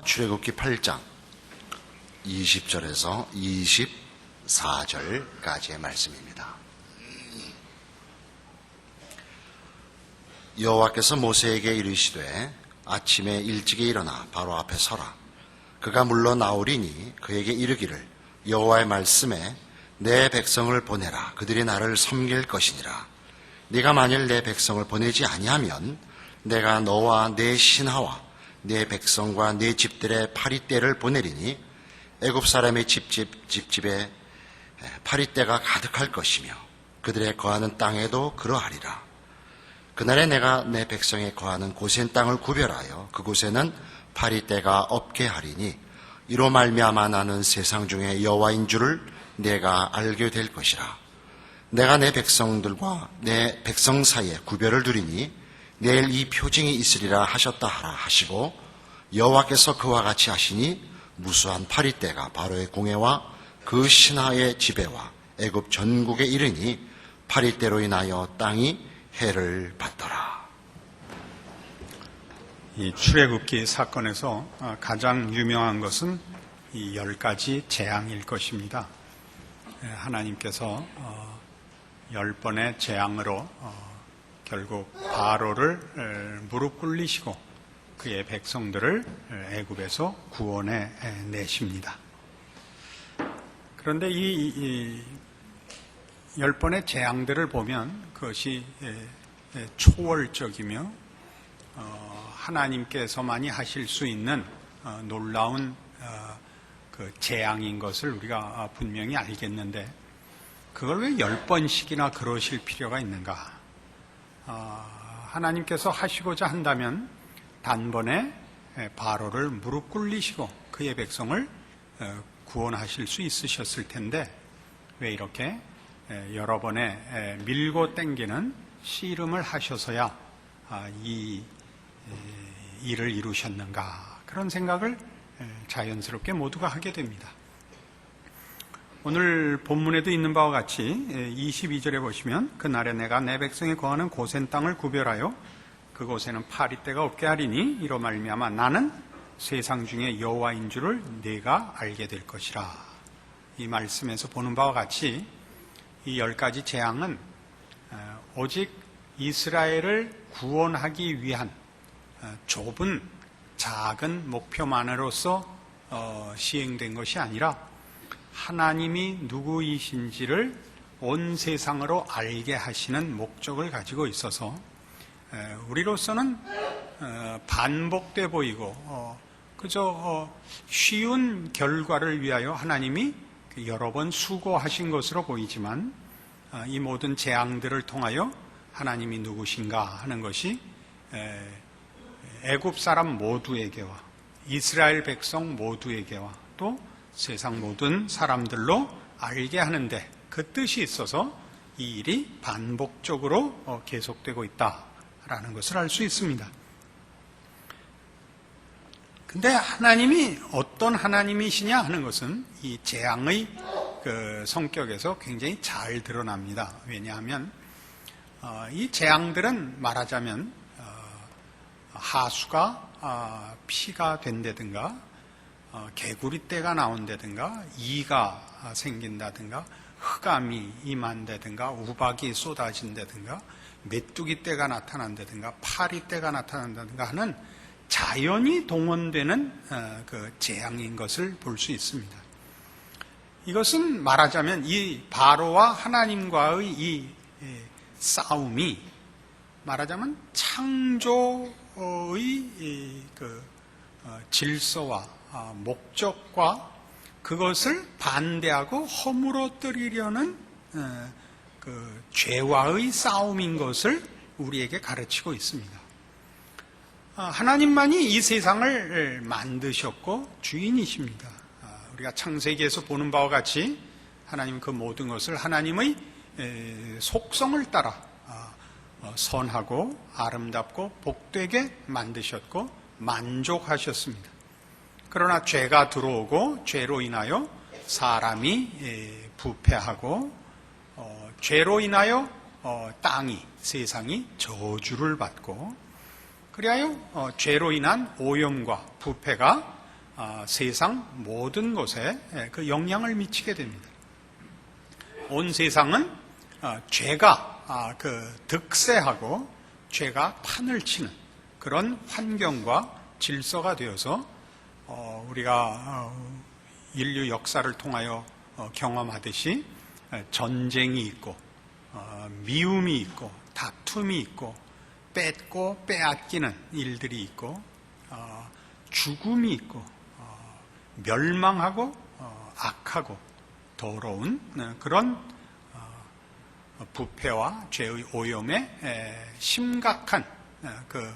출애굽기 8장 20절에서 24절까지의 말씀입니다. 여호와께서 모세에게 이르시되 아침에 일찍이 일어나 바로 앞에 서라. 그가 물러나오리니 그에게 이르기를 여호와의 말씀에 내 백성을 보내라. 그들이 나를 섬길 것이니라. 네가 만일 내 백성을 보내지 아니하면 내가 너와 내 신하와 내 백성과 내 집들의 파리떼를 보내리니 애굽 사람의 집집에 파리떼가 가득할 것이며 그들의 거하는 땅에도 그러하리라. 그날에 내가 내 백성의 거하는 고센 땅을 구별하여 그곳에는 파리떼가 없게 하리니 이로 말미암아 나는 세상 중에 여호와인 줄을 내가 알게 될 것이라. 내가 내 백성들과 내 백성 사이에 구별을 두리니 내일 이 표징이 있으리라 하셨다 하라 하시고 여호와께서 그와 같이 하시니 무수한 파리떼가 바로의 공회와 그 신하의 지배와 애굽 전국에 이르니 파리떼로 인하여 땅이 해를 받더라. 이 출애굽기 사건에서 가장 유명한 것은 이 10가지 재앙일 것입니다. 하나님께서 10번의 재앙으로 결국 바로를 무릎 꿇리시고 그의 백성들을 애굽에서 구원해 내십니다. 그런데 이 10번의 재앙들을 보면 그것이 초월적이며 하나님께서만이 하실 수 있는 놀라운 그 재앙인 것을 우리가 분명히 알겠는데 그걸 왜 10번씩이나 그러실 필요가 있는가? 하나님께서 하시고자 한다면 단번에 바로를 무릎 꿇리시고 그의 백성을 구원하실 수 있으셨을 텐데 왜 이렇게 여러 번의 밀고 땡기는 씨름을 하셔서야 이 일을 이루셨는가? 그런 생각을 자연스럽게 모두가 하게 됩니다. 오늘 본문에도 있는 바와 같이 22절에 보시면 그날에 내가 내 백성이 거하는 고센 땅을 구별하여 그곳에는 파리떼가 없게 하리니 이로 말미암아 나는 세상 중에 여호와인 줄을 네가 알게 될 것이라. 이 말씀에서 보는 바와 같이 이 10가지 재앙은 오직 이스라엘을 구원하기 위한 좁은 작은 목표만으로서 시행된 것이 아니라 하나님이 누구이신지를 온 세상으로 알게 하시는 목적을 가지고 있어서 우리로서는 반복돼 보이고 그저 쉬운 결과를 위하여 하나님이 여러 번 수고하신 것으로 보이지만 이 모든 재앙들을 통하여 하나님이 누구신가 하는 것이 애굽 사람 모두에게와 이스라엘 백성 모두에게와 또 세상 모든 사람들로 알게 하는데 그 뜻이 있어서 이 일이 반복적으로 계속되고 있다라는 것을 알 수 있습니다. 근데 하나님이 어떤 하나님이시냐 하는 것은 이 재앙의 그 성격에서 굉장히 잘 드러납니다. 왜냐하면 이 재앙들은 말하자면 하수가 피가 된다든가 개구리떼가 나온다든가 이가 생긴다든가 흑암이 임한다든가 우박이 쏟아진다든가 메뚜기떼가 나타난다든가 파리떼가 나타난다든가 하는 자연이 동원되는 그 재앙인 것을 볼 수 있습니다. 이것은 말하자면 이 바로와 하나님과의 이 싸움이 말하자면 창조의 그 질서와 목적과 그것을 반대하고 허물어뜨리려는 그 죄와의 싸움인 것을 우리에게 가르치고 있습니다. 하나님만이 이 세상을 만드셨고 주인이십니다. 우리가 창세기에서 보는 바와 같이 하나님 그 모든 것을 하나님의 속성을 따라 선하고 아름답고 복되게 만드셨고 만족하셨습니다. 그러나 죄가 들어오고 죄로 인하여 사람이 부패하고 죄로 인하여 땅이 세상이 저주를 받고 그리하여 죄로 인한 오염과 부패가 세상 모든 곳에 그 영향을 미치게 됩니다. 온 세상은 죄가 득세하고 죄가 판을 치는 그런 환경과 질서가 되어서 우리가 인류 역사를 통하여 경험하듯이 전쟁이 있고 미움이 있고 다툼이 있고 뺏고 빼앗기는 일들이 있고 죽음이 있고 멸망하고 악하고 더러운 그런 부패와 죄의 오염에 심각한 그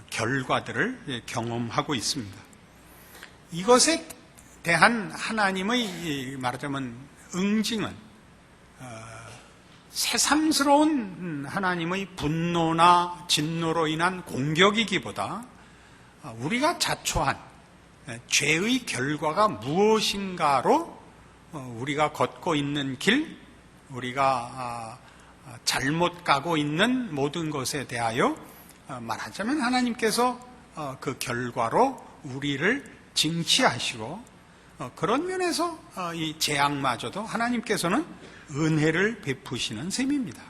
결과들을 경험하고 있습니다. 이것에 대한 하나님의 말하자면 응징은 새삼스러운 하나님의 분노나 진노로 인한 공격이기보다 우리가 자초한 죄의 결과가 무엇인가로 우리가 걷고 있는 길, 우리가 잘못 가고 있는 모든 것에 대하여 말하자면 하나님께서 그 결과로 우리를 징치하시고 그런 면에서 이 재앙마저도 하나님께서는 은혜를 베푸시는 셈입니다.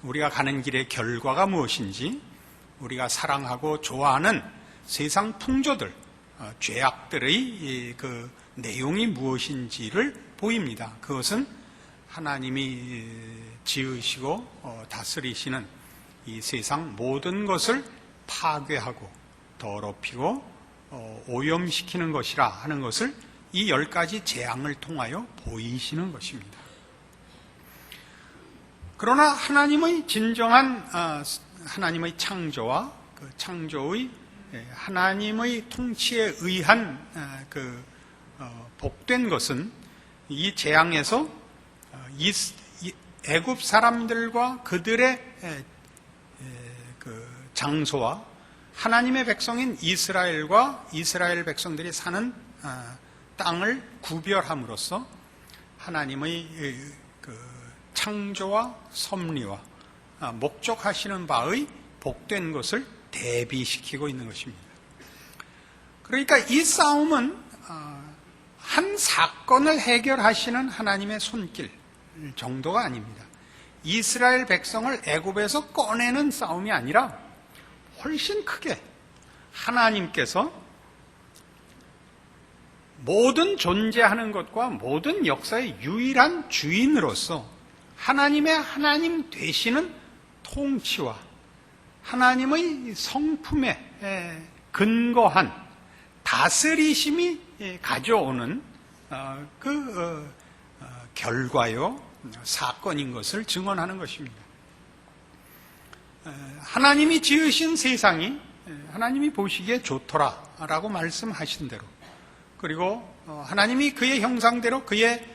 우리가 가는 길의 결과가 무엇인지, 우리가 사랑하고 좋아하는 세상 풍조들, 죄악들의 그 내용이 무엇인지를 보입니다. 그것은 하나님이 지으시고 다스리시는 이 세상 모든 것을 파괴하고 더럽히고 오염시키는 것이라 하는 것을 이 10가지 재앙을 통하여 보이시는 것입니다. 그러나 하나님의 진정한 하나님의 창조와 그 창조의 하나님의 통치에 의한 복된 것은 이 재앙에서 애굽 사람들과 그들의 그 장소와 하나님의 백성인 이스라엘과 이스라엘 백성들이 사는 땅을 구별함으로써 하나님의 그 창조와 섭리와 목적하시는 바의 복된 것을 대비시키고 있는 것입니다. 그러니까 이 싸움은 한 사건을 해결하시는 하나님의 손길 정도가 아닙니다. 이스라엘 백성을 애굽에서 꺼내는 싸움이 아니라 훨씬 크게 하나님께서 모든 존재하는 것과 모든 역사의 유일한 주인으로서 하나님의 하나님 되시는 통치와 하나님의 성품에 근거한 다스리심이 가져오는 결과요 사건인 것을 증언하는 것입니다. 하나님이 지으신 세상이 하나님이 보시기에 좋더라라고 말씀하신 대로, 그리고 하나님이 그의 형상대로 그의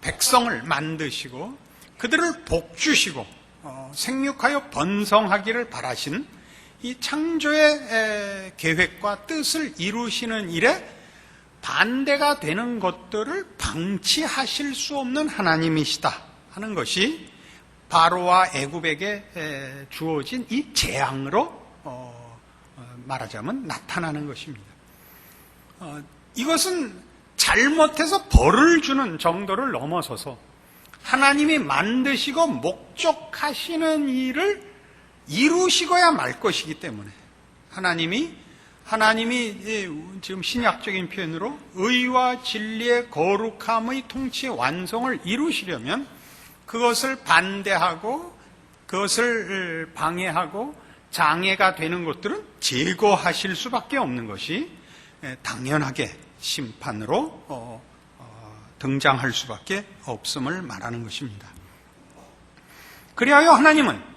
백성을 만드시고 그들을 복주시고 생육하여 번성하기를 바라신 이 창조의 계획과 뜻을 이루시는 일에 반대가 되는 것들을 방치하실 수 없는 하나님이시다 하는 것이 바로와 애굽에게 주어진 이 재앙으로 말하자면 나타나는 것입니다. 이것은 잘못해서 벌을 주는 정도를 넘어서서 하나님이 만드시고 목적하시는 일을 이루시고야 말 것이기 때문에 하나님이 지금 신약적인 표현으로 의와 진리의 거룩함의 통치의 완성을 이루시려면 그것을 반대하고 그것을 방해하고 장애가 되는 것들은 제거하실 수밖에 없는 것이 당연하게 심판으로 등장할 수밖에 없음을 말하는 것입니다. 그리하여 하나님은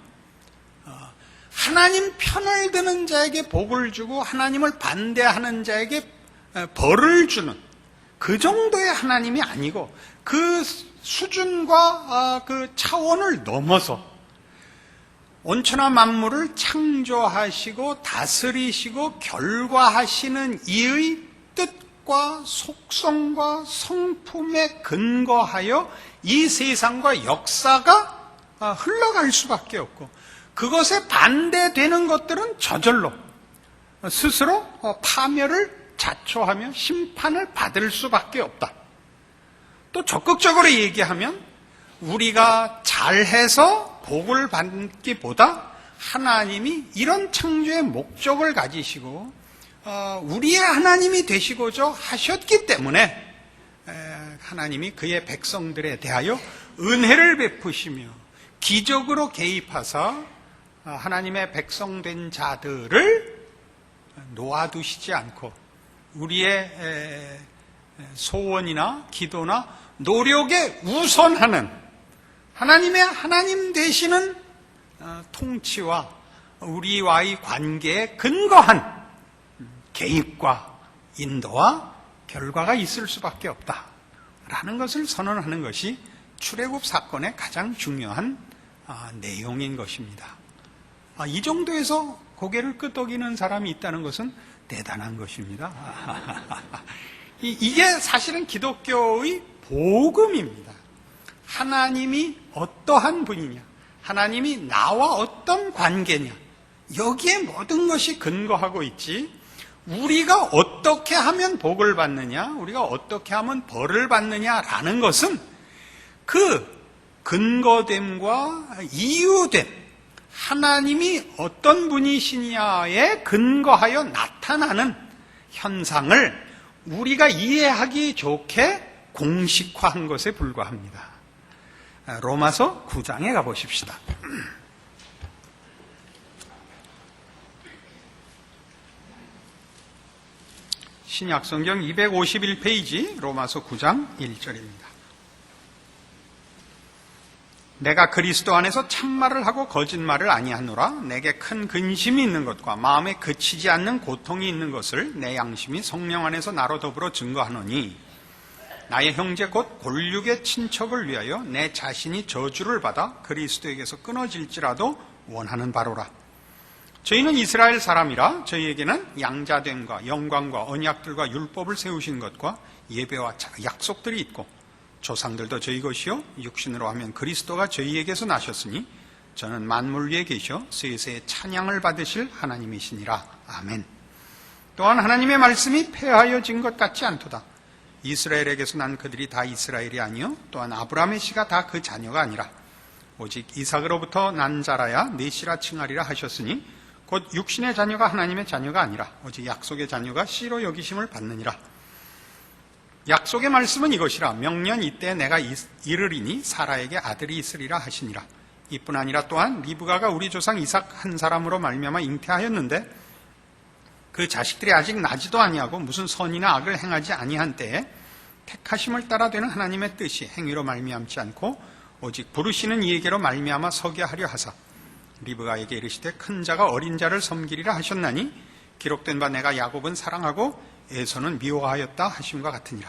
하나님 편을 드는 자에게 복을 주고 하나님을 반대하는 자에게 벌을 주는 그 정도의 하나님이 아니고 그 수준과 그 차원을 넘어서 온천하 만물을 창조하시고 다스리시고 결과하시는 이의 뜻과 속성과 성품에 근거하여 이 세상과 역사가 흘러갈 수밖에 없고 그것에 반대되는 것들은 저절로 스스로 파멸을 자초하며 심판을 받을 수밖에 없다. 또 적극적으로 얘기하면 우리가 잘해서 복을 받기보다 하나님이 이런 창조의 목적을 가지시고 우리의 하나님이 되시고자 하셨기 때문에 하나님이 그의 백성들에 대하여 은혜를 베푸시며 기적으로 개입하사 하나님의 백성된 자들을 놓아두시지 않고 우리의 소원이나 기도나 노력에 우선하는 하나님의 하나님 되시는 통치와 우리와의 관계에 근거한 개입과 인도와 결과가 있을 수밖에 없다라는 것을 선언하는 것이 출애굽 사건의 가장 중요한 내용인 것입니다. 이 정도에서 고개를 끄덕이는 사람이 있다는 것은 대단한 것입니다. 이게 사실은 기독교의 복음입니다. 하나님이 어떠한 분이냐, 하나님이 나와 어떤 관계냐, 여기에 모든 것이 근거하고 있지, 우리가 어떻게 하면 복을 받느냐, 우리가 어떻게 하면 벌을 받느냐라는 것은 그 근거됨과 이유됨, 하나님이 어떤 분이시냐에 근거하여 나타나는 현상을 우리가 이해하기 좋게 공식화한 것에 불과합니다. 로마서 9장에 가보십시다. 신약성경 251페이지 로마서 9장 1절입니다. 내가 그리스도 안에서 참말을 하고 거짓말을 아니하노라. 내게 큰 근심이 있는 것과 마음에 그치지 않는 고통이 있는 것을 내 양심이 성령 안에서 나로 더불어 증거하노니 나의 형제 곧 골육의 친척을 위하여 내 자신이 저주를 받아 그리스도에게서 끊어질지라도 원하는 바로라. 저희는 이스라엘 사람이라 저희에게는 양자됨과 영광과 언약들과 율법을 세우신 것과 예배와 약속들이 있고 조상들도 저희 것이요 육신으로 하면 그리스도가 저희에게서 나셨으니 저는 만물 위에 계셔 세세의 찬양을 받으실 하나님이시니라. 아멘. 또한 하나님의 말씀이 폐하여진 것 같지 않도다. 이스라엘에게서 난 그들이 다 이스라엘이 아니요 또한 아브라함의 씨가 다 그 자녀가 아니라 오직 이삭으로부터 난 자라야 네 씨라 칭하리라 하셨으니 곧 육신의 자녀가 하나님의 자녀가 아니라 오직 약속의 자녀가 씨로 여기심을 받느니라. 약속의 말씀은 이것이라. 명년 이때 내가 이르리니 사라에게 아들이 있으리라 하시니라. 이뿐 아니라 또한 리브가가 우리 조상 이삭 한 사람으로 말미암아 잉태하였는데 그 자식들이 아직 나지도 아니하고 무슨 선이나 악을 행하지 아니한 때에 택하심을 따라 되는 하나님의 뜻이 행위로 말미암지 않고 오직 부르시는 이에게로 말미암아 서게 하려 하사 리브가에게 이르시되 큰 자가 어린 자를 섬기리라 하셨나니 기록된 바 내가 야곱은 사랑하고 에서는 미워하였다 하심과 같으니라.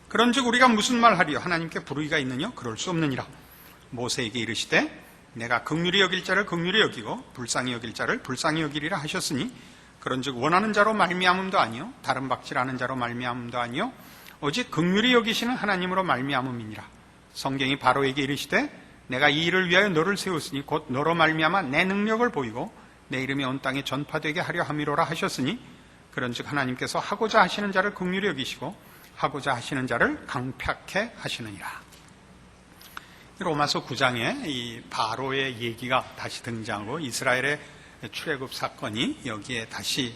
그런즉 우리가 무슨 말 하리요? 하나님께 부르기가 있느냐? 그럴 수 없느니라. 모세에게 이르시되 내가 긍휼히 여길 자를 긍휼히 여기고 불쌍히 여길 자를 불쌍히 여기리라 하셨으니 그런즉 원하는 자로 말미암음도 아니요 다른 박질하는 자로 말미암음도 아니요 오직 긍휼히 여기시는 하나님으로 말미암음이니라. 성경이 바로에게 이르시되 내가 이 일을 위하여 너를 세웠으니 곧 너로 말미암아 내 능력을 보이고 내 이름이 온 땅에 전파되게 하려 함이로라 하셨으니 그런즉 하나님께서 하고자 하시는 자를 긍휼히 여기시고 하고자 하시는 자를 강팍해 하시느니라. 로마서 9장에 이 바로의 얘기가 다시 등장하고 이스라엘의 출애굽 사건이 여기에 다시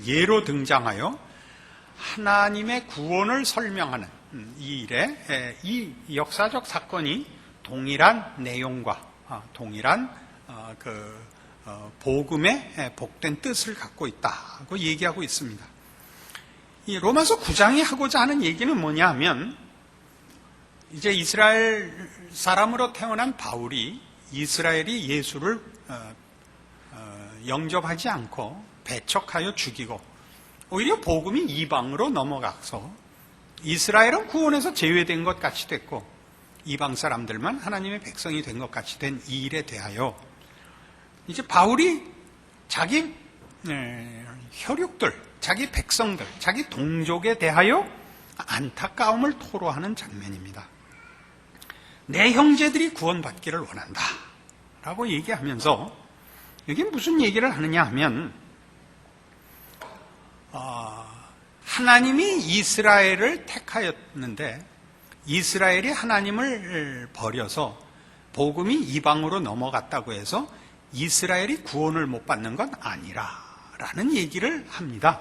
예로 등장하여 하나님의 구원을 설명하는 이 일에 이 역사적 사건이 동일한 내용과 동일한 복음의 복된 뜻을 갖고 있다고 얘기하고 있습니다. 이 로마서 9장이 하고자 하는 얘기는 뭐냐 하면 이제 이스라엘 사람으로 태어난 바울이 이스라엘이 예수를 영접하지 않고 배척하여 죽이고 오히려 복음이 이방으로 넘어가서 이스라엘은 구원에서 제외된 것 같이 됐고 이방 사람들만 하나님의 백성이 된 것 같이 된 이 일에 대하여 이제 바울이 자기 혈육들, 자기 백성들, 자기 동족에 대하여 안타까움을 토로하는 장면입니다. 내 형제들이 구원받기를 원한다 라고 얘기하면서 여기 무슨 얘기를 하느냐 하면 하나님이 이스라엘을 택하였는데 이스라엘이 하나님을 버려서 복음이 이방으로 넘어갔다고 해서 이스라엘이 구원을 못 받는 건 아니라라는 얘기를 합니다.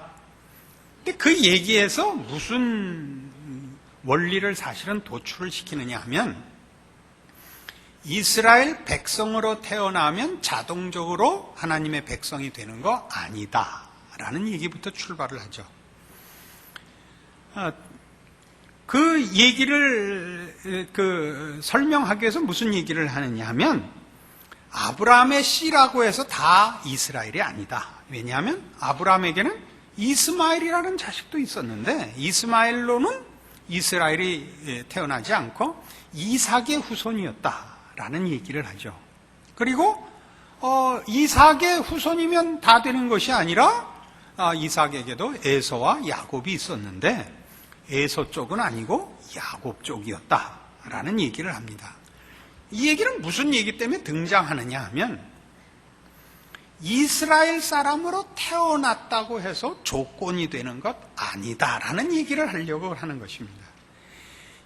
근데 그 얘기에서 무슨 원리를 사실은 도출을 시키느냐 하면 이스라엘 백성으로 태어나면 자동적으로 하나님의 백성이 되는 거 아니다라는 얘기부터 출발을 하죠. 그 얘기를 설명하기 위해서 무슨 얘기를 하느냐 하면 아브라함의 씨라고 해서 다 이스라엘이 아니다. 왜냐하면 아브라함에게는 이스마엘이라는 자식도 있었는데 이스마엘로는 이스라엘이 태어나지 않고 이삭의 후손이었다라는 얘기를 하죠. 그리고 이삭의 후손이면 다 되는 것이 아니라 이삭에게도 에서와 야곱이 있었는데 에서 쪽은 아니고 야곱 쪽이었다라는 얘기를 합니다. 이 얘기는 무슨 얘기 때문에 등장하느냐 하면 이스라엘 사람으로 태어났다고 해서 조건이 되는 것 아니다라는 얘기를 하려고 하는 것입니다.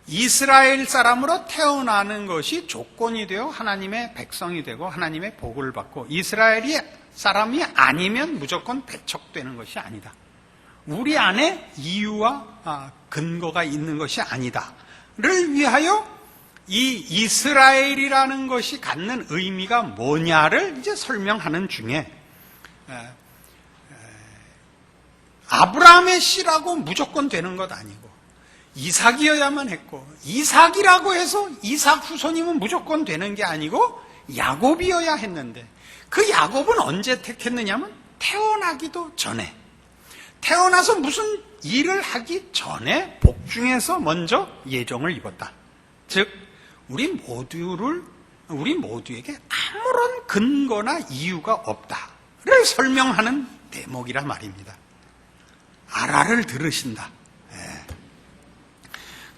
이스라엘 사람으로 태어나는 것이 조건이 되어 하나님의 백성이 되고 하나님의 복을 받고 이스라엘이 사람이 아니면 무조건 배척되는 것이 아니다. 우리 안에 이유와 근거가 있는 것이 아니다를 위하여 이 이스라엘이라는 것이 갖는 의미가 뭐냐를 이제 설명하는 중에 아브라함의 씨라고 무조건 되는 것 아니고 이삭이어야만 했고 이삭이라고 해서 이삭 후손이면 무조건 되는 게 아니고 야곱이어야 했는데 그 야곱은 언제 택했느냐면 태어나기도 전에 태어나서 무슨 일을 하기 전에 복중에서 먼저 예정을 입었다. 즉 우리 모두에게 아무런 근거나 이유가 없다를 설명하는 대목이라 말입니다. 아라를 들으신다.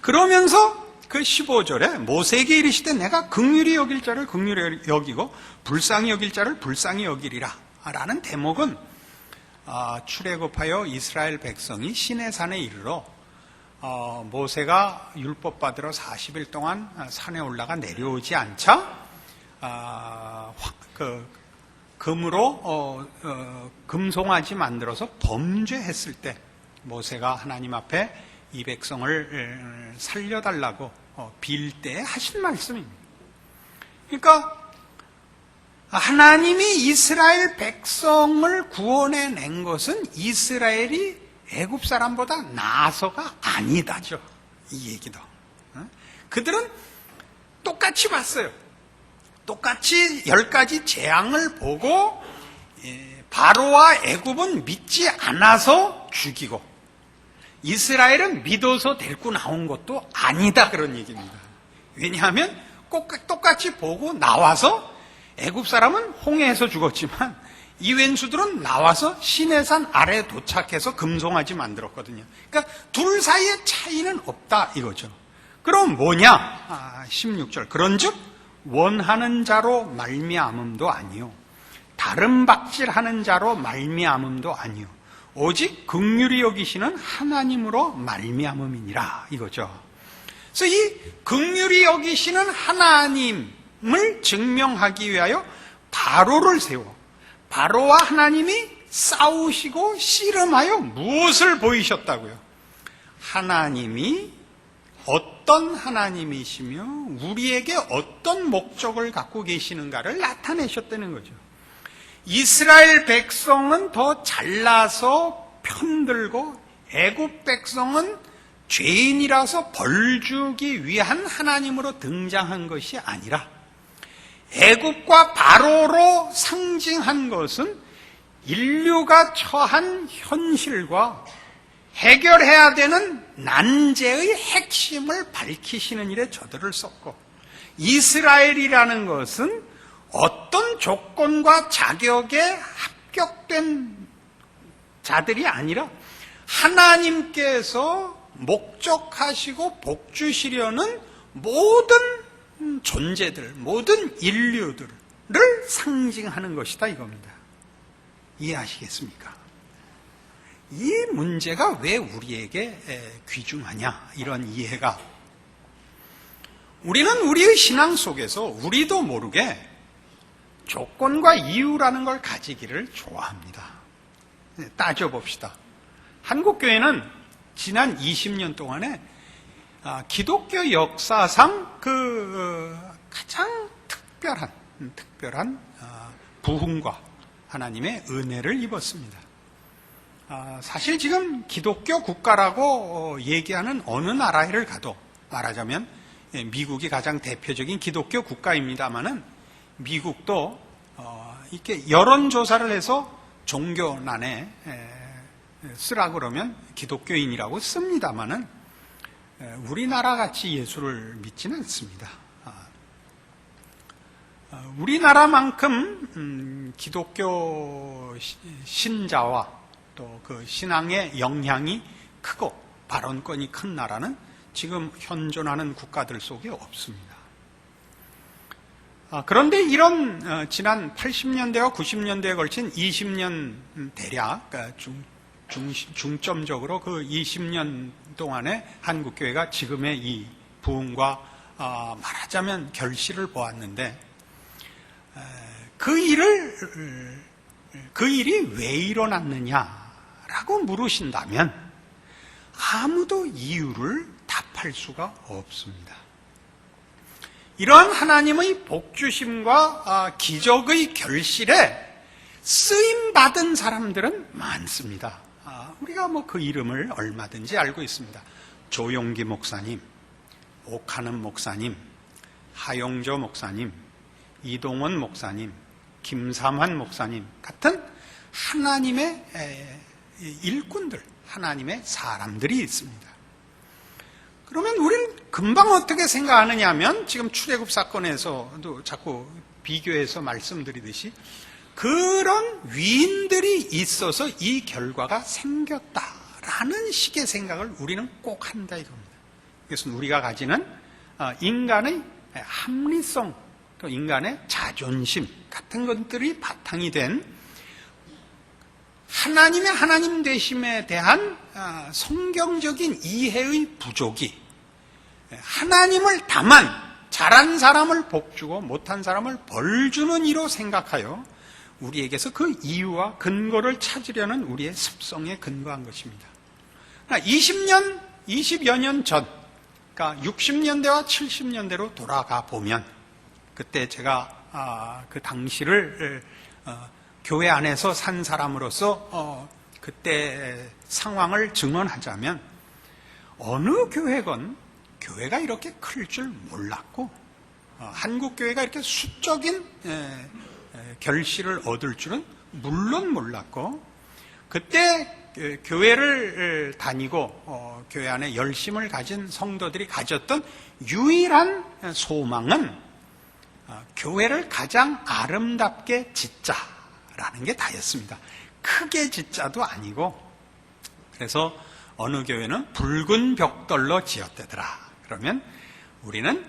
그러면서 그 15절에 모세에게 이르시되 내가 긍휼히 여길 자를 긍휼히 여기고 불쌍히 여길 자를 불쌍히 여기리라 라는 대목은 출애굽하여 이스라엘 백성이 시내산에 이르러 모세가 율법 받으러 40일 동안 산에 올라가 내려오지 않자 금으로 금송아지 만들어서 범죄했을 때 모세가 하나님 앞에 이 백성을 살려달라고 빌 때 하신 말씀입니다. 그러니까 하나님이 이스라엘 백성을 구원해낸 것은 이스라엘이 애굽 사람보다 나아서가 아니다죠. 이 얘기도. 그들은 똑같이 봤어요. 똑같이 10가지 재앙을 보고 바로와 애굽은 믿지 않아서 죽이고 이스라엘은 믿어서 데리고 나온 것도 아니다 그런 얘기입니다. 왜냐하면 똑같이 보고 나와서 애굽 사람은 홍해에서 죽었지만 이 왼수들은 나와서 시내산 아래에 도착해서 금송아지 만들었거든요. 그러니까 둘 사이의 차이는 없다 이거죠. 그럼 뭐냐? 16절 그런즉 원하는 자로 말미암음도 아니요 다른 박질하는 자로 말미암음도 아니요 오직 긍휼히 여기시는 하나님으로 말미암음이니라 이거죠. 그래서 이 긍휼히 여기시는 하나님을 증명하기 위하여 바로를 세워 바로와 하나님이 싸우시고 씨름하여 무엇을 보이셨다고요? 하나님이 어떤 하나님이시며 우리에게 어떤 목적을 갖고 계시는가를 나타내셨다는 거죠. 이스라엘 백성은 더 잘나서 편들고 애굽 백성은 죄인이라서 벌주기 위한 하나님으로 등장한 것이 아니라 애굽과 바로로 상징한 것은 인류가 처한 현실과 해결해야 되는 난제의 핵심을 밝히시는 일에 저들을 썼고 이스라엘이라는 것은 어떤 조건과 자격에 합격된 자들이 아니라 하나님께서 목적하시고 복주시려는 모든 존재들, 모든 인류들을 상징하는 것이다 이겁니다. 이해하시겠습니까? 이 문제가 왜 우리에게 귀중하냐, 이런 이해가. 우리는 우리의 신앙 속에서 우리도 모르게 조건과 이유라는 걸 가지기를 좋아합니다. 따져봅시다. 한국교회는 지난 20년 동안에 기독교 역사상 가장 특별한 부흥과 하나님의 은혜를 입었습니다. 사실 지금 기독교 국가라고 얘기하는 어느 나라를 가도, 말하자면 미국이 가장 대표적인 기독교 국가입니다만은, 미국도 이렇게 여론조사를 해서 종교난에 쓰라 그러면 기독교인이라고 씁니다만은, 우리나라 같이 예수를 믿지는 않습니다. 우리나라만큼 기독교 신자와 또 그 신앙의 영향이 크고 발언권이 큰 나라는 지금 현존하는 국가들 속에 없습니다. 그런데 이런 지난 80년대와 90년대에 걸친 20년 대략, 그러니까 중점적으로 그 20년 동안에 한국교회가 지금의 이 부흥과 말하자면 결실을 보았는데, 그 일이 왜 일어났느냐라고 물으신다면 아무도 이유를 답할 수가 없습니다. 이러한 하나님의 복주심과 기적의 결실에 쓰임받은 사람들은 많습니다. 우리가 그 이름을 얼마든지 알고 있습니다. 조용기 목사님, 옥하는 목사님, 하용조 목사님, 이동원 목사님, 김삼환 목사님 같은 하나님의 일꾼들, 하나님의 사람들이 있습니다. 그러면 우리는 금방 어떻게 생각하느냐 하면, 지금 출애굽 사건에서도 자꾸 비교해서 말씀드리듯이 그런 위인들이 있어서 이 결과가 생겼다라는 식의 생각을 우리는 꼭 한다 이겁니다. 이것은 우리가 가지는 인간의 합리성, 또 인간의 자존심 같은 것들이 바탕이 된 하나님의 하나님 되심에 대한 성경적인 이해의 부족이, 하나님을 다만 잘한 사람을 복주고 못한 사람을 벌주는 이로 생각하여 우리에게서 그 이유와 근거를 찾으려는 우리의 습성에 근거한 것입니다. 20여 년 전, 그러니까 60년대와 70년대로 돌아가 보면, 그때 제가 그 당시를 교회 안에서 산 사람으로서 그때 상황을 증언하자면, 어느 교회건 교회가 이렇게 클 줄 몰랐고, 한국 교회가 이렇게 수적인 결실을 얻을 줄은 물론 몰랐고, 그때 교회를 다니고 교회 안에 열심을 가진 성도들이 가졌던 유일한 소망은 교회를 가장 아름답게 짓자라는 게 다였습니다. 크게 짓자도 아니고, 그래서 어느 교회는 붉은 벽돌로 지었대더라. 그러면 우리는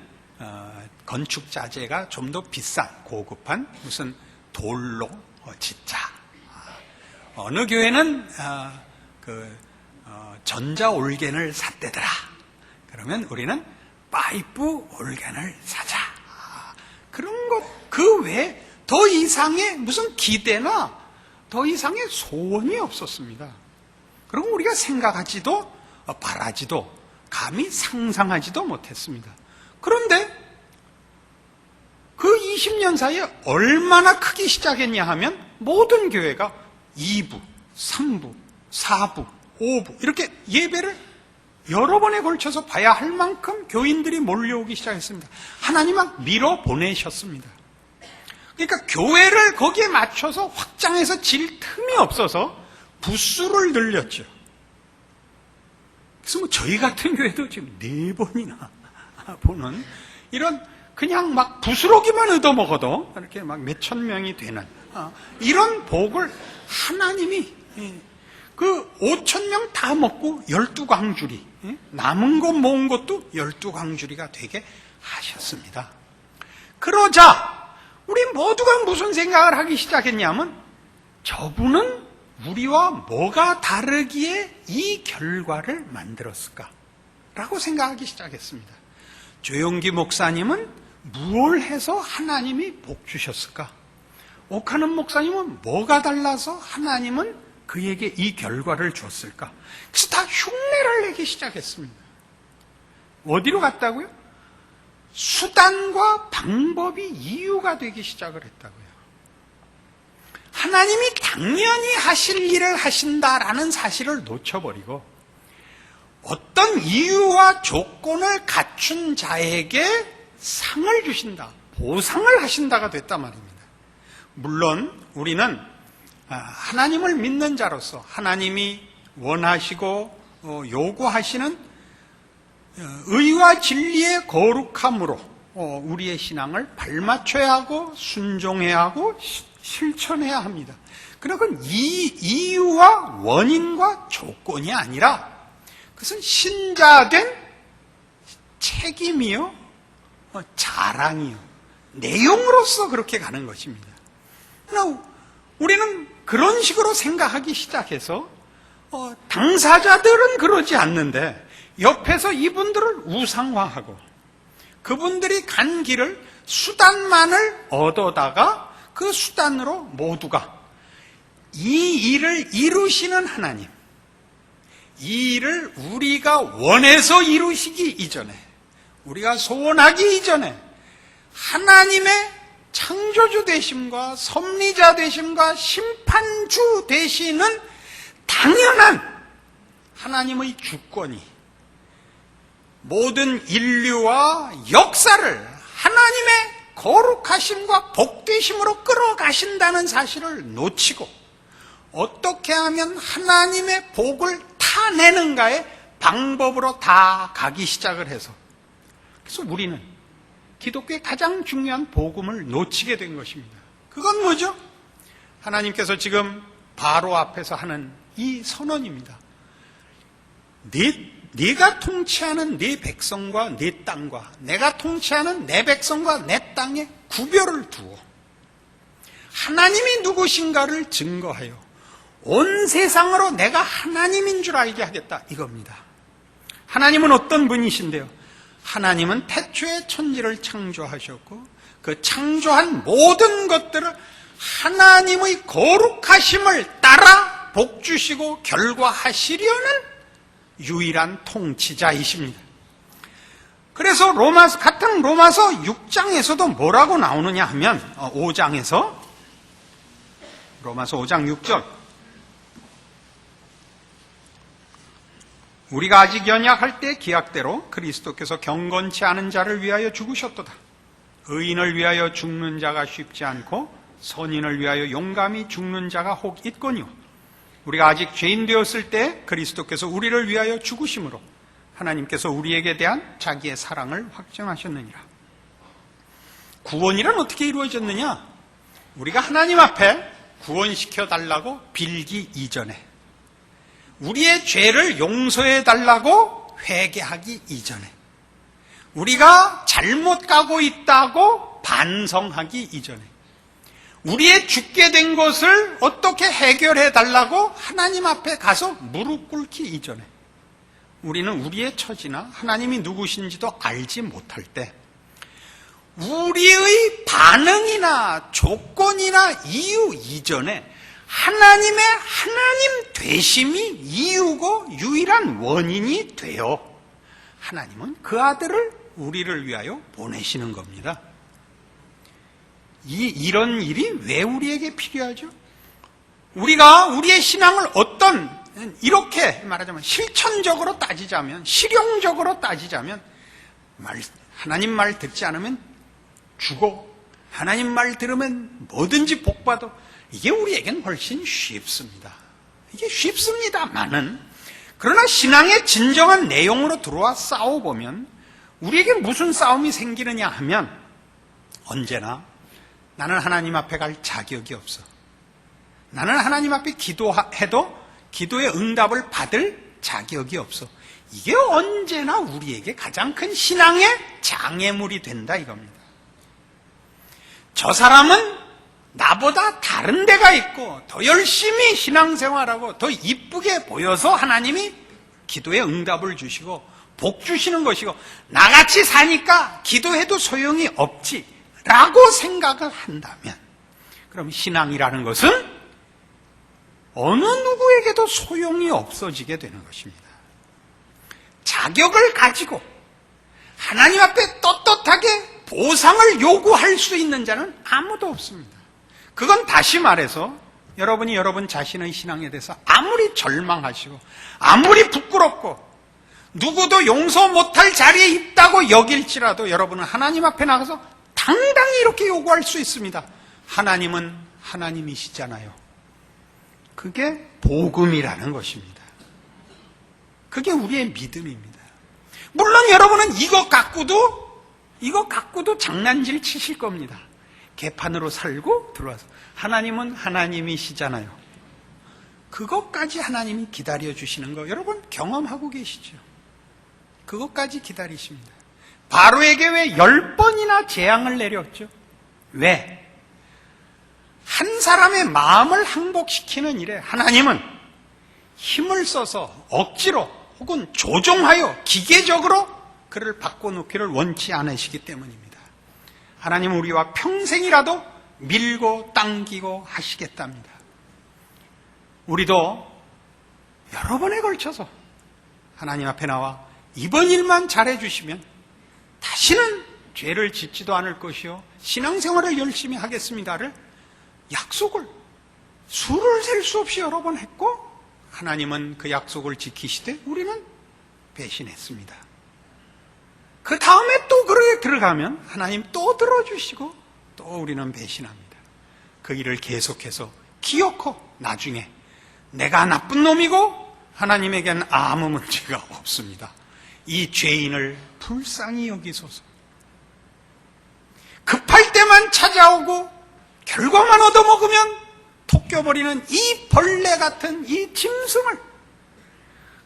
건축 자재가 좀 더 비싼 고급한 무슨 돌로 짓자. 어느 교회는 전자 올겐을 샀대더라. 그러면 우리는 파이프 올겐을 사자. 그런 것 그 외에 더 이상의 무슨 기대나 더 이상의 소원이 없었습니다. 그럼 우리가 생각하지도 바라지도 감히 상상하지도 못했습니다. 그런데 그 20년 사이에 얼마나 크기 시작했냐 하면, 모든 교회가 2부, 3부, 4부, 5부 이렇게 예배를 여러 번에 걸쳐서 봐야 할 만큼 교인들이 몰려오기 시작했습니다. 하나님 막 밀어보내셨습니다. 그러니까 교회를 거기에 맞춰서 확장해서 질 틈이 없어서 부수를 늘렸죠. 그래서 저희 같은 교회도 지금 4번이나 보는 이런, 그냥 막 부스러기만 얻어먹어도 이렇게 막 몇천 명이 되는 이런 복을 하나님이 그 5천 명 다 먹고 12광주리, 남은 것 모은 것도 12광주리가 되게 하셨습니다. 그러자 우리 모두가 무슨 생각을 하기 시작했냐면, 저분은 우리와 뭐가 다르기에 이 결과를 만들었을까? 라고 생각하기 시작했습니다. 조용기 목사님은 무엇을 해서 하나님이 복 주셨을까? 옥하는 목사님은 뭐가 달라서 하나님은 그에게 이 결과를 줬을까? 그래서 다 흉내를 내기 시작했습니다. 어디로 갔다고요? 수단과 방법이 이유가 되기 시작을 했다고요. 하나님이 당연히 하실 일을 하신다라는 사실을 놓쳐버리고 어떤 이유와 조건을 갖춘 자에게 상을 주신다, 보상을 하신다가 됐단 말입니다. 물론 우리는 하나님을 믿는 자로서 하나님이 원하시고 요구하시는 의와 진리의 거룩함으로 우리의 신앙을 발맞춰야 하고 순종해야 하고 실천해야 합니다. 그러나 그건 이유와 원인과 조건이 아니라 그것은 신자된 책임이요, 자랑이요, 내용으로서 그렇게 가는 것입니다. 그러나 우리는 그런 식으로 생각하기 시작해서 당사자들은 그러지 않는데 옆에서 이분들을 우상화하고 그분들이 간 길을 수단만을 얻어다가 그 수단으로 모두가 이 일을 이루시는 하나님, 이 일을 우리가 원해서 이루시기 이전에, 우리가 소원하기 이전에 하나님의 창조주 되심과 섭리자 되심과 심판주 되시는 당연한 하나님의 주권이 모든 인류와 역사를 하나님의 거룩하심과 복되심으로 끌어가신다는 사실을 놓치고 어떻게 하면 하나님의 복을 타내는가의 방법으로 다 가기 시작을 해서, 그래서 우리는 기독교의 가장 중요한 복음을 놓치게 된 것입니다. 그건 뭐죠? 하나님께서 지금 바로 앞에서 하는 이 선언입니다. 네가 통치하는 네 백성과 네 땅과 내가 통치하는 내 백성과 내 땅에 구별을 두어 하나님이 누구신가를 증거하여 온 세상으로 내가 하나님인 줄 알게 하겠다, 이겁니다. 하나님은 어떤 분이신데요? 하나님은 태초에 천지를 창조하셨고 그 창조한 모든 것들을 하나님의 거룩하심을 따라 복주시고 결과하시려는 유일한 통치자이십니다. 그래서 같은 로마서 6장에서도 뭐라고 나오느냐 하면 5장에서 로마서 5장 6절, 우리가 아직 연약할 때 기약대로 그리스도께서 경건치 않은 자를 위하여 죽으셨도다. 의인을 위하여 죽는 자가 쉽지 않고 선인을 위하여 용감히 죽는 자가 혹 있거니와 우리가 아직 죄인 되었을 때 그리스도께서 우리를 위하여 죽으심으로 하나님께서 우리에게 대한 자기의 사랑을 확정하셨느니라. 구원이란 어떻게 이루어졌느냐? 우리가 하나님 앞에 구원시켜 달라고 빌기 이전에, 우리의 죄를 용서해 달라고 회개하기 이전에, 우리가 잘못 가고 있다고 반성하기 이전에, 우리의 죽게 된 것을 어떻게 해결해 달라고 하나님 앞에 가서 무릎 꿇기 이전에, 우리는 우리의 처지나 하나님이 누구신지도 알지 못할 때 우리의 반응이나 조건이나 이유 이전에 하나님의 하나님 되심이 이유고 유일한 원인이 되어 하나님은 그 아들을 우리를 위하여 보내시는 겁니다. 이런 일이 왜 우리에게 필요하죠? 우리가 우리의 신앙을 이렇게 말하자면 실천적으로 따지자면, 실용적으로 따지자면, 하나님 말 듣지 않으면 죽어, 하나님 말 들으면 뭐든지 복받아, 이게 우리에겐 훨씬 쉽습니다. 이게 쉽습니다만은, 그러나 신앙의 진정한 내용으로 들어와 싸워보면 우리에게 무슨 싸움이 생기느냐 하면, 언제나 나는 하나님 앞에 갈 자격이 없어, 나는 하나님 앞에 기도해도 기도의 응답을 받을 자격이 없어, 이게 언제나 우리에게 가장 큰 신앙의 장애물이 된다, 이겁니다. 저 사람은 나보다 다른 데가 있고 더 열심히 신앙생활하고 더 이쁘게 보여서 하나님이 기도에 응답을 주시고 복 주시는 것이고 나같이 사니까 기도해도 소용이 없지 라고 생각을 한다면 그럼 신앙이라는 것은 어느 누구에게도 소용이 없어지게 되는 것입니다. 자격을 가지고 하나님 앞에 떳떳하게 보상을 요구할 수 있는 자는 아무도 없습니다. 그건 다시 말해서 여러분이 여러분 자신의 신앙에 대해서 아무리 절망하시고 아무리 부끄럽고 누구도 용서 못할 자리에 있다고 여길지라도 여러분은 하나님 앞에 나가서 당당히 이렇게 요구할 수 있습니다. 하나님은 하나님이시잖아요. 그게 복음이라는 것입니다. 그게 우리의 믿음입니다. 물론 여러분은 이것 갖고도 장난질 치실 겁니다. 개판으로 살고 들어와서 하나님은 하나님이시잖아요. 그것까지 하나님이 기다려주시는 거 여러분 경험하고 계시죠? 그것까지 기다리십니다. 바로에게 왜 10번이나 재앙을 내렸죠? 왜? 한 사람의 마음을 항복시키는 일에 하나님은 힘을 써서 억지로 혹은 조종하여 기계적으로 그를 바꿔놓기를 원치 않으시기 때문입니다. 하나님은 우리와 평생이라도 밀고 당기고 하시겠답니다. 우리도 여러 번에 걸쳐서 하나님 앞에 나와 이번 일만 잘해주시면 다시는 죄를 짓지도 않을 것이요 신앙생활을 열심히 하겠습니다를 약속을 수를 셀 수 없이 여러 번 했고 하나님은 그 약속을 지키시되 우리는 배신했습니다. 그 다음에 또 그렇게 들어가면 하나님 또 들어주시고 또 우리는 배신합니다. 그 일을 계속해서 기어코 나중에 내가 나쁜 놈이고 하나님에겐 아무 문제가 없습니다. 이 죄인을 불쌍히 여기소서. 급할 때만 찾아오고 결과만 얻어먹으면 토껴버리는 이 벌레 같은 이 짐승을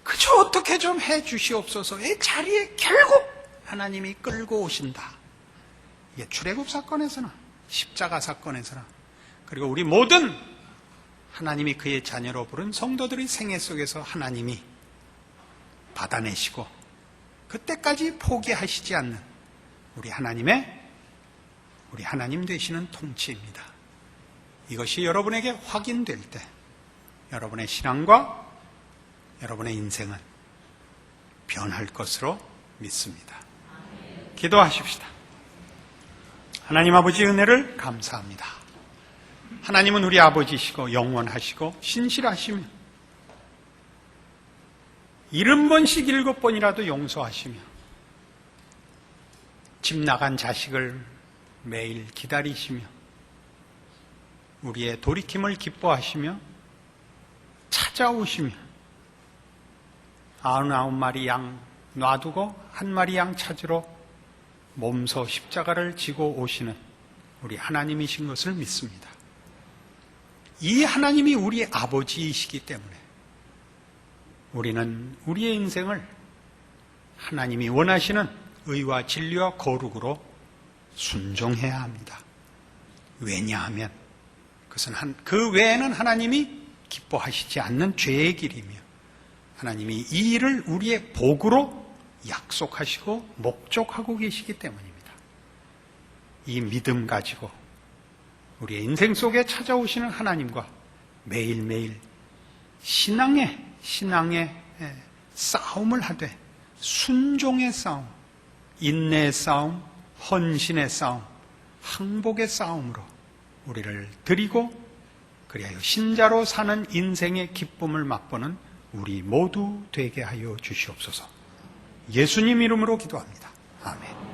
그저 어떻게 좀 해주시옵소서의 자리에 결국 하나님이 끌고 오신다. 이게 출애굽 사건에서나 십자가 사건에서나 그리고 우리 모든 하나님이 그의 자녀로 부른 성도들의 생애 속에서 하나님이 받아내시고 그때까지 포기하시지 않는 우리 하나님 되시는 통치입니다. 이것이 여러분에게 확인될 때 여러분의 신앙과 여러분의 인생은 변할 것으로 믿습니다. 기도하십시다. 하나님 아버지 은혜를 감사합니다. 하나님은 우리 아버지시고 영원하시고 신실하시며 70번씩 7번이라도 용서하시며 집 나간 자식을 매일 기다리시며 우리의 돌이킴을 기뻐하시며 찾아오시며 99마리 양 놔두고 한 마리 양 찾으러 몸소 십자가를 지고 오시는 우리 하나님이신 것을 믿습니다. 이 하나님이 우리 아버지이시기 때문에 우리는 우리의 인생을 하나님이 원하시는 의와 진리와 거룩으로 순종해야 합니다. 왜냐하면 그것은 그 외에는 하나님이 기뻐하시지 않는 죄의 길이며 하나님이 이 일을 우리의 복으로 약속하시고 목적하고 계시기 때문입니다. 이 믿음 가지고 우리의 인생 속에 찾아오시는 하나님과 매일매일 신앙의 싸움을 하되 순종의 싸움, 인내의 싸움, 헌신의 싸움, 항복의 싸움으로 우리를 드리고 그리하여 신자로 사는 인생의 기쁨을 맛보는 우리 모두 되게 하여 주시옵소서. 예수님 이름으로 기도합니다. 아멘.